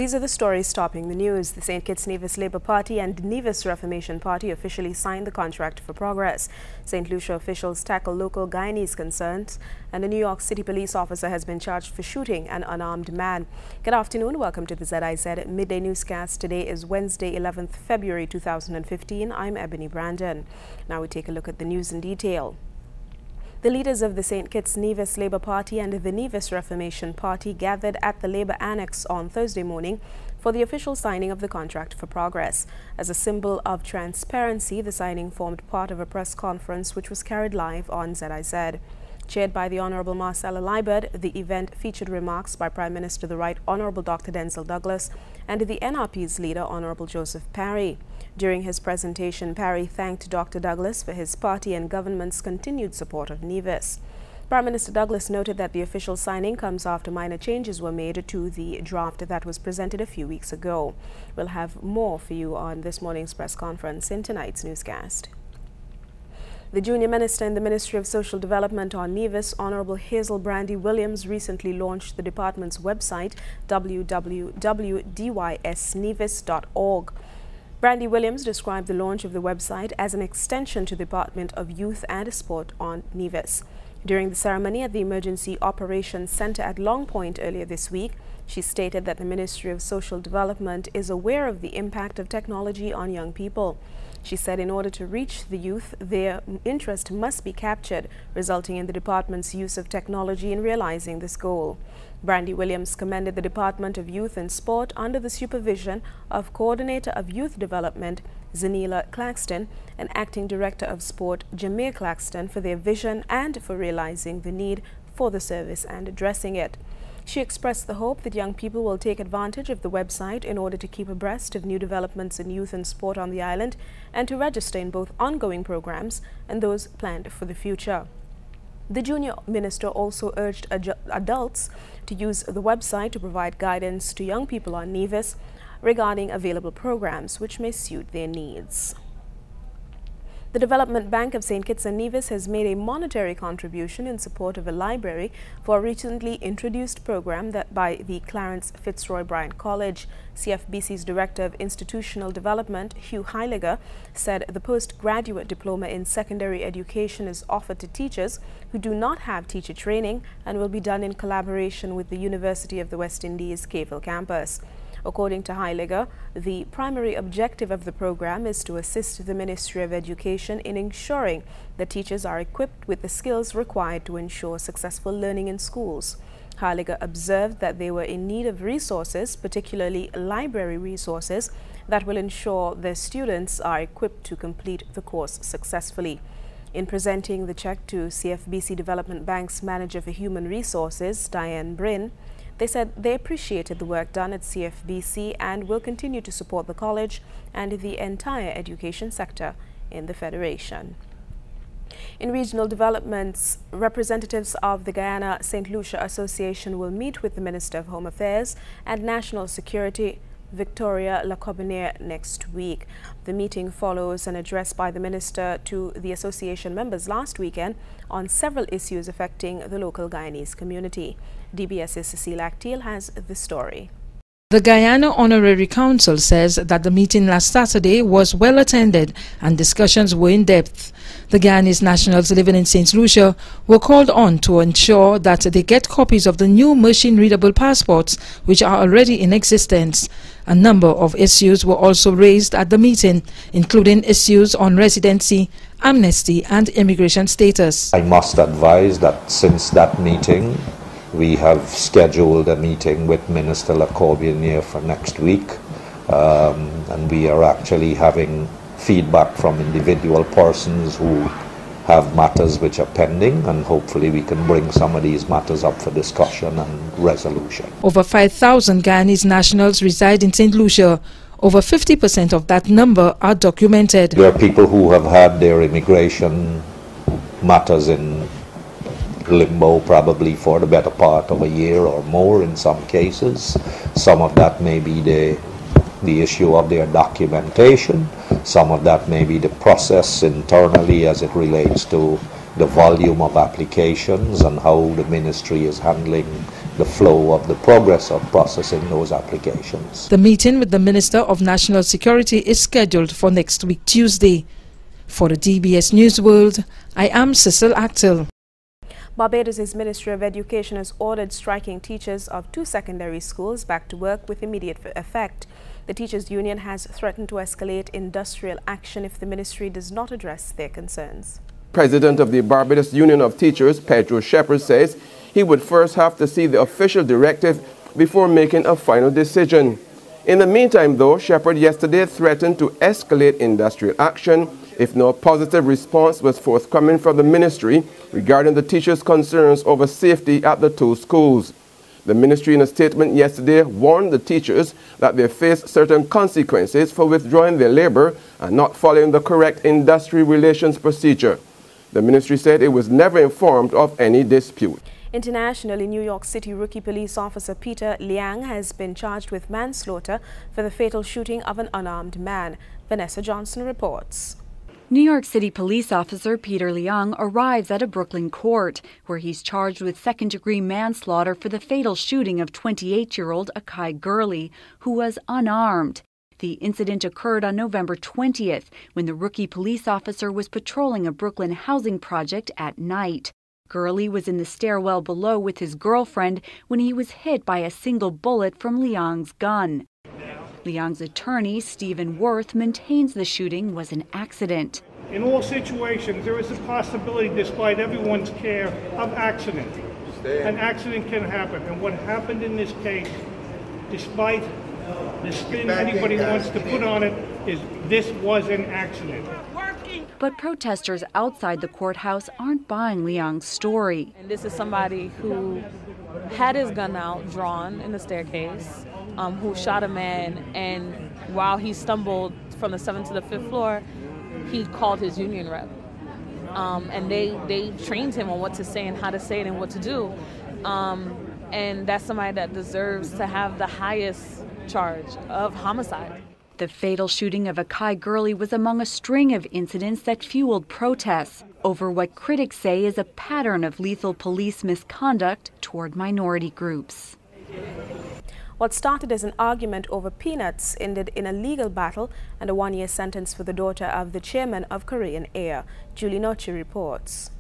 These are the stories topping the news. The St. Kitts Nevis Labour Party and Nevis Reformation Party officially signed the contract for progress. St. Lucia officials tackle local Guyanese concerns, and a New York City police officer has been charged for shooting an unarmed man. Good afternoon. Welcome to the ZIZ Midday Newscast. Today is Wednesday, 11th February 2015. I'm Ebony Brandon. Now we take a look at the news in detail. The leaders of the St. Kitts Nevis Labour Party and the Nevis Reformation Party gathered at the Labour Annex on Thursday morning for the official signing of the contract for progress. As a symbol of transparency, the signing formed part of a press conference which was carried live on ZIZ. Chaired by the Honourable Marcella Liebert, the event featured remarks by Prime Minister the Right Honourable Dr. Denzil Douglas and the NRP's leader Honourable Joseph Parry. During his presentation, Parry thanked Dr. Douglas for his party and government's continued support of Nevis. Prime Minister Douglas noted that the official signing comes after minor changes were made to the draft that was presented a few weeks ago. We'll have more for you on this morning's press conference in tonight's newscast. The junior minister in the Ministry of Social Development on Nevis, Honourable Hazel Brandy Williams, recently launched the department's website, www.dysnevis.org. Brandy Williams described the launch of the website as an extension to the Department of Youth and Sport on Nevis. During the ceremony at the Emergency Operations Centre at Long Point earlier this week, she stated that the Ministry of Social Development is aware of the impact of technology on young people. She said in order to reach the youth, their interest must be captured, resulting in the department's use of technology in realizing this goal. Brandy Williams commended the Department of Youth and Sport under the supervision of Coordinator of Youth Development, Zanila Claxton, and Acting Director of Sport, Jameer Claxton, for their vision and for realizing the need for the service and addressing it. She expressed the hope that young people will take advantage of the website in order to keep abreast of new developments in youth and sport on the island and to register in both ongoing programs and those planned for the future. The junior minister also urged adults to use the website to provide guidance to young people on Nevis regarding available programs which may suit their needs. The Development Bank of St. Kitts and Nevis has made a monetary contribution in support of a library for a recently introduced program that by the Clarence Fitzroy Bryant College. CFBC's Director of Institutional Development, Hugh Heiliger, said the postgraduate diploma in secondary education is offered to teachers who do not have teacher training and will be done in collaboration with the University of the West Indies Cave Hill campus. According to Heiliger, the primary objective of the program is to assist the Ministry of Education in ensuring that teachers are equipped with the skills required to ensure successful learning in schools. Heiliger observed that they were in need of resources, particularly library resources, that will ensure their students are equipped to complete the course successfully. In presenting the check to CFBC Development Bank's Manager for Human Resources, Diane Bryn, they said they appreciated the work done at CFBC and will continue to support the college and the entire education sector in the Federation. In regional developments, representatives of the Guyana-St. Lucia Association will meet with the Minister of Home Affairs and National Security, Victoria Lacobinier, next week. The meeting follows an address by the minister to the association members last weekend on several issues affecting the local Guyanese community. DBS's Cecile Actil has the story. The Guyana Honorary Council says that the meeting last Saturday was well attended and discussions were in depth. The Guyanese nationals living in St. Lucia were called on to ensure that they get copies of the new machine-readable passports which are already in existence. A number of issues were also raised at the meeting, including issues on residency, amnesty and immigration status. I must advise that since that meeting, we have scheduled a meeting with Minister Lacobinier for next week, and we are actually having feedback from individual persons who have matters which are pending, and hopefully we can bring some of these matters up for discussion and resolution. Over 5,000 Guyanese nationals reside in St. Lucia. Over 50% of that number are documented. There are people who have had their immigration matters in limbo probably for the better part of a year or more in some cases. Some of that may be the issue of their documentation. Some of that may be the process internally as it relates to the volume of applications and how the ministry is handling the flow of the progress of processing those applications. The meeting with the Minister of National Security is scheduled for next week, Tuesday. For the DBS News World, I am Cecil Actil. Barbados' Ministry of Education has ordered striking teachers of 2 secondary schools back to work with immediate effect. The teachers' union has threatened to escalate industrial action if the ministry does not address their concerns. President of the Barbados Union of Teachers, Pedro Shepherd, says he would first have to see the official directive before making a final decision. In the meantime, though, Shepherd yesterday threatened to escalate industrial action if no positive response was forthcoming from the ministry regarding the teachers' concerns over safety at the 2 schools. The ministry, in a statement yesterday, warned the teachers that they face certain consequences for withdrawing their labor and not following the correct industry relations procedure. The ministry said it was never informed of any dispute. Internationally, New York City rookie police officer Peter Liang has been charged with manslaughter for the fatal shooting of an unarmed man. Vanessa Johnson reports. New York City police officer Peter Liang arrives at a Brooklyn court, where he's charged with second-degree manslaughter for the fatal shooting of 28-year-old Akai Gurley, who was unarmed. The incident occurred on November 20th, when the rookie police officer was patrolling a Brooklyn housing project at night. Gurley was in the stairwell below with his girlfriend when he was hit by a single bullet from Liang's gun. Liang's attorney, Stephen Worth, maintains the shooting was an accident. In all situations, there is a possibility, despite everyone's care, of accident. An accident can happen. And what happened in this case, despite the spin anybody wants to put on it, is this was an accident. But protesters outside the courthouse aren't buying Liang's story. And this is somebody who had his gun out, drawn in the staircase, who shot a man, and while he stumbled from the 7th to the 5th floor, he called his union rep. And they trained him on what to say and how to say it and what to do. And that's somebody that deserves to have the highest charge of homicide. The fatal shooting of Akai Gurley was among a string of incidents that fueled protests over what critics say is a pattern of lethal police misconduct toward minority groups. What started as an argument over peanuts ended in a legal battle and a 1-year sentence for the daughter of the chairman of Korean Air. Julie Nochi reports.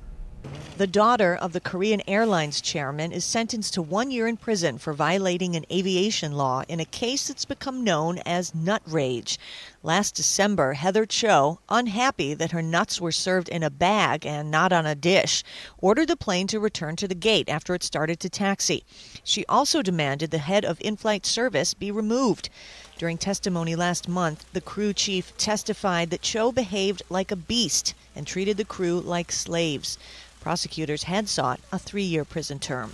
The daughter of the Korean Airlines chairman is sentenced to 1 year in prison for violating an aviation law in a case that's become known as nut rage. Last December, Heather Cho, unhappy that her nuts were served in a bag and not on a dish, ordered the plane to return to the gate after it started to taxi. She also demanded the head of in-flight service be removed. During testimony last month, the crew chief testified that Cho behaved like a beast and treated the crew like slaves. Prosecutors had sought a 3-year prison term.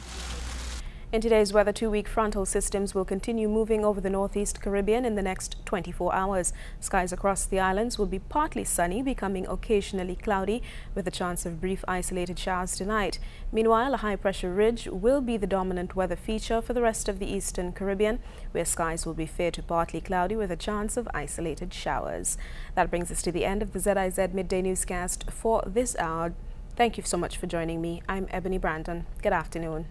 In today's weather, 2-week frontal systems will continue moving over the northeast Caribbean in the next 24 hours. Skies across the islands will be partly sunny, becoming occasionally cloudy, with a chance of brief isolated showers tonight. Meanwhile, a high-pressure ridge will be the dominant weather feature for the rest of the eastern Caribbean, where skies will be fair to partly cloudy with a chance of isolated showers. That brings us to the end of the ZIZ Midday Newscast for this hour. Thank you so much for joining me. I'm Ebony Brandon. Good afternoon.